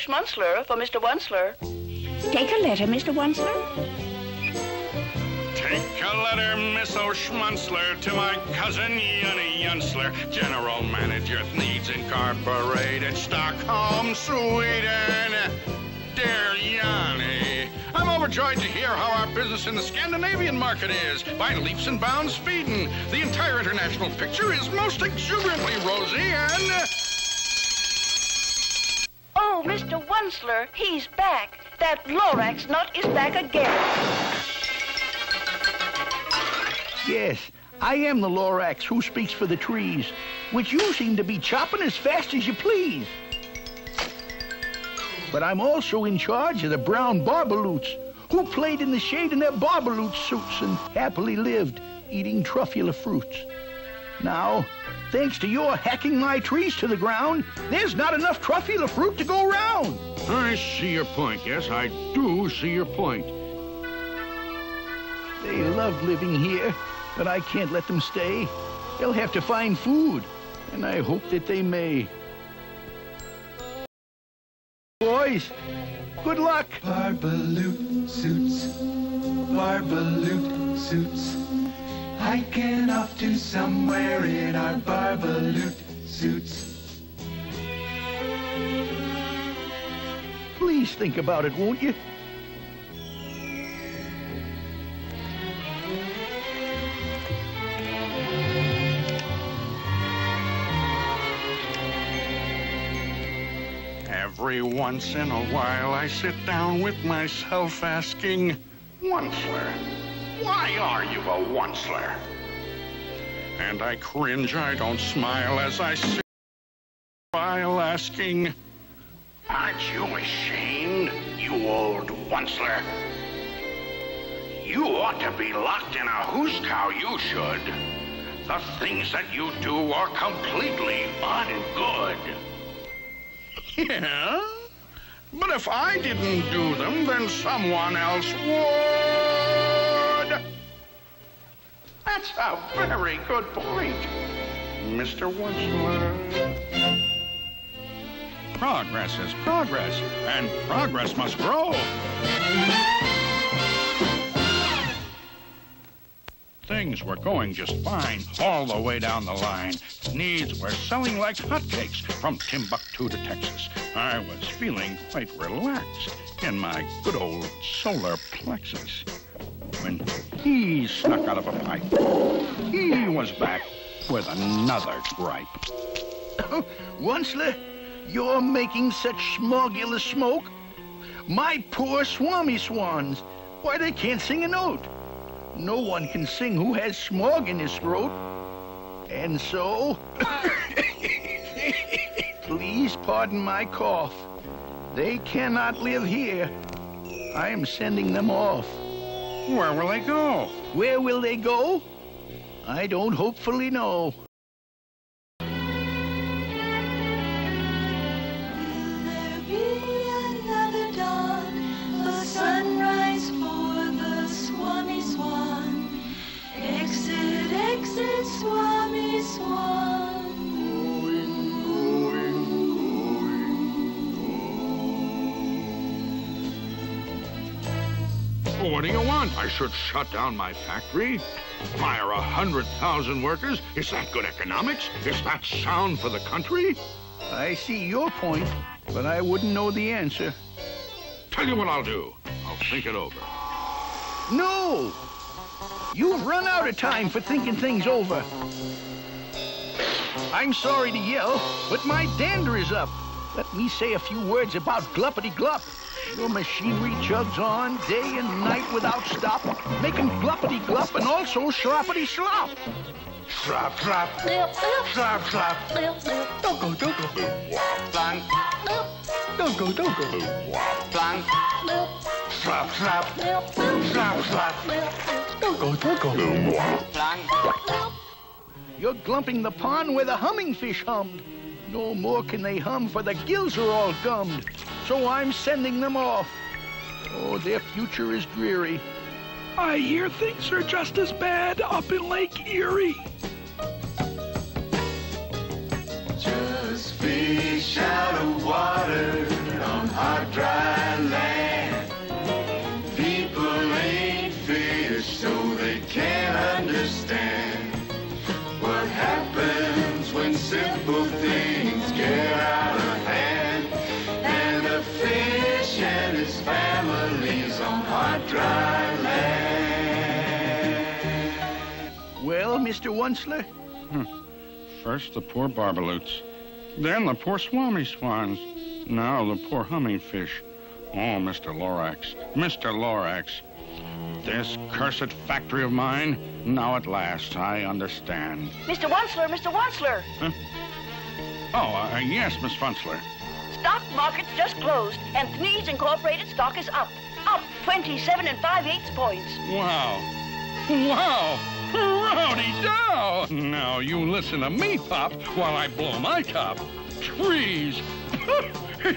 Schmunzler for Mr. Wunsler. Take a letter, Mr. Wunsler. Take a letter, Miss O'Schmunzler, to my cousin Yunny Yunsler, General Manager, Needs Incorporated, Stockholm, Sweden. Dear Yanni, I'm overjoyed to hear how our business in the Scandinavian market is. By leaps and bounds speeding. The entire international picture is most exuberantly rosy and... Oh, Mr. Wunsler, he's back. That Lorax nut is back again. Yes, I am the Lorax who speaks for the trees, which you seem to be chopping as fast as you please. But I'm also in charge of the brown barbaloots, who played in the shade in their barbaloot suits and happily lived, eating truffula fruits. Now, thanks to your hacking my trees to the ground, there's not enough truffula fruit to go round. I see your point. Yes, I do see your point. They love living here, but I can't let them stay. They'll have to find food, and I hope that they may. Boys, good luck. Barbaloot suits, barbaloot suits. Hiking off to somewhere in our barbaloot suits. Please think about it, won't you? Every once in a while I sit down with myself asking, Wunsler, why are you a Wunsler? And I cringe, I don't smile as I sit while asking, aren't you ashamed, you old Wunsler? You ought to be locked in a hoosecow, you should. The things that you do are completely ungood. Yeah? But if I didn't do them, then someone else would. That's a very good point, Mr. Wunsler. Progress is progress, and progress must grow. Things were going just fine all the way down the line. Needs were selling like hotcakes from Timbuktu to Texas. I was feeling quite relaxed in my good old solar plexus when he snuck out of a pipe. He was back with another gripe. Wunsler, you're making such smogulous smoke. My poor swami swans, why, they can't sing a note. No one can sing who has smog in his throat. And so, please pardon my cough. They cannot live here. I am sending them off. Where will they go? Where will they go? I don't hopefully know. Swami Swan. What do you want? I should shut down my factory? Fire 100,000 workers? Is that good economics? Is that sound for the country? I see your point, but I wouldn't know the answer. Tell you what I'll do. I'll think it over. No! You've run out of time for thinking things over. I'm sorry to yell, but my dander is up. Let me say a few words about gluppity-glup. Your machinery chugs on day and night without stop, making gluppity-glup and also sloppity-slop. Slop, slop. Slop, slop. Dogo, dogo. Blank. Dogo, dogo. Blank. Slop, slop. Slop, slop. Dogo, dogo. Blank. You're glumping the pond where the humming fish hummed. No more can they hum, for the gills are all gummed. So I'm sending them off. Oh, their future is dreary. I hear things are just as bad up in Lake Erie. Just fish out of water on dry land. Well, Mr. Onceler? First the poor barbaloots, then the poor swami swans, now the poor humming fish. Oh, Mr. Lorax, Mr. Lorax, this cursed factory of mine, now at last I understand. Mr. Onceler, Mr. Onceler. Huh? Oh, yes, Miss Funzler. Stock market's just closed, and Thnees Incorporated stock is up. Up 27 5/8 points. Wow. Wow. Rowdy dow! Now you listen to me, Pop, while I blow my top. Trees!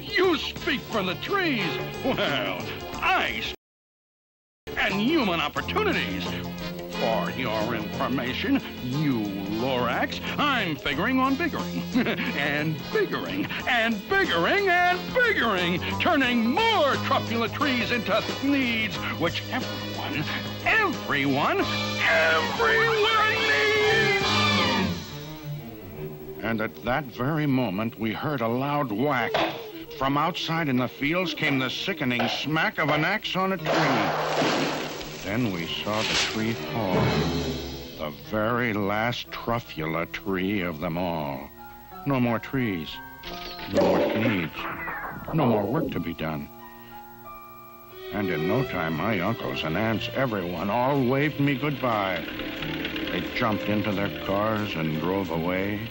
You speak for the trees. Well, I speak and human opportunities. For your information, you Lorax, I'm figuring on biggering. And biggering, and biggering, and biggering, turning more truffula trees into Thneeds, which everyone needs! And at that very moment, we heard a loud whack. From outside in the fields came the sickening smack of an axe on a tree. Then we saw the tree fall. The very last truffula tree of them all. No more trees. No more Thneeds. No more work to be done. And in no time, my uncles and aunts, everyone, all waved me goodbye. They jumped into their cars and drove away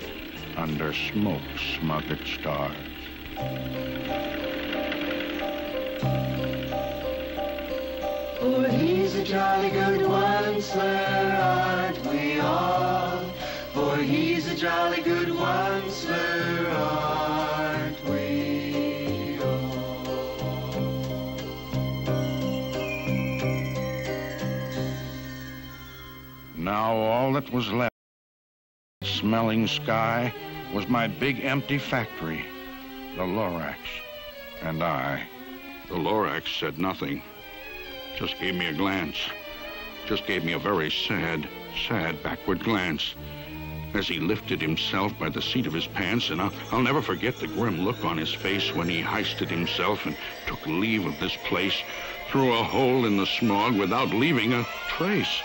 under smoke-smothered stars. For he's a jolly good Onceler, aren't we all? For he's a jolly good Onceler, aren't we all? Now all that was left, smelling sky, was my big empty factory, the Lorax, and I. The Lorax said nothing, just gave me a glance, just gave me a very sad backward glance as he lifted himself by the seat of his pants, and I'll never forget the grim look on his face when he hoisted himself and took leave of this place through a hole in the smog without leaving a trace.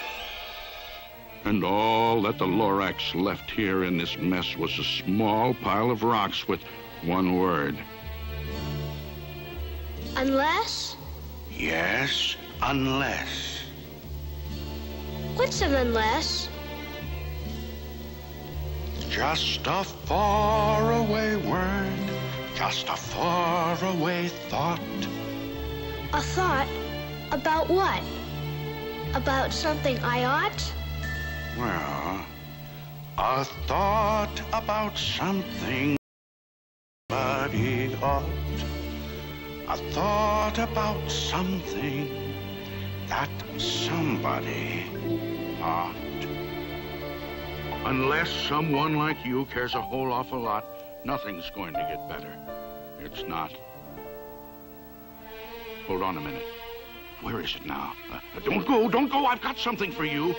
And all that the Lorax left here in this mess was a small pile of rocks with one word. Unless? Yes, unless. What's an unless? Just a faraway word, just a faraway thought. A thought? About what? About something I ought? Well, a thought about something somebody ought. A thought about something that somebody ought. Unless someone like you cares a whole awful lot, nothing's going to get better. It's not. Hold on a minute. Where is it now? Don't go. I've got something for you.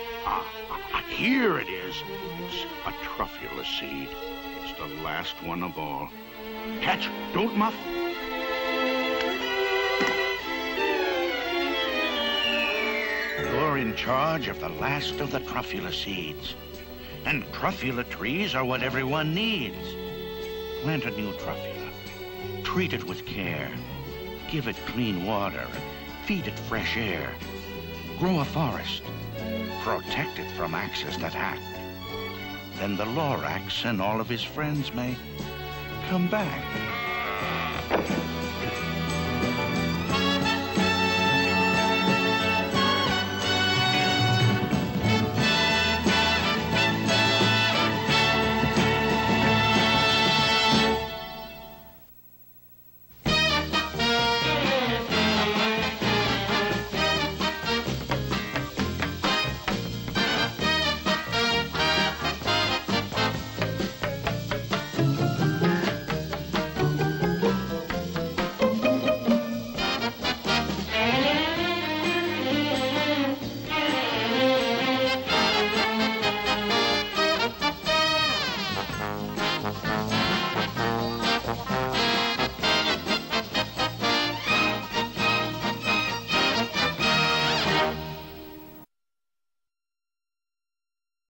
Here it is. It's a truffula seed. It's the last one of all. Catch, don't muff. You're in charge of the last of the truffula seeds. And truffula trees are what everyone needs. Plant a new truffula. Treat it with care. Give it clean water and feed it fresh air. Grow a forest. Protect it from axes that hack. Then the Lorax and all of his friends may come back.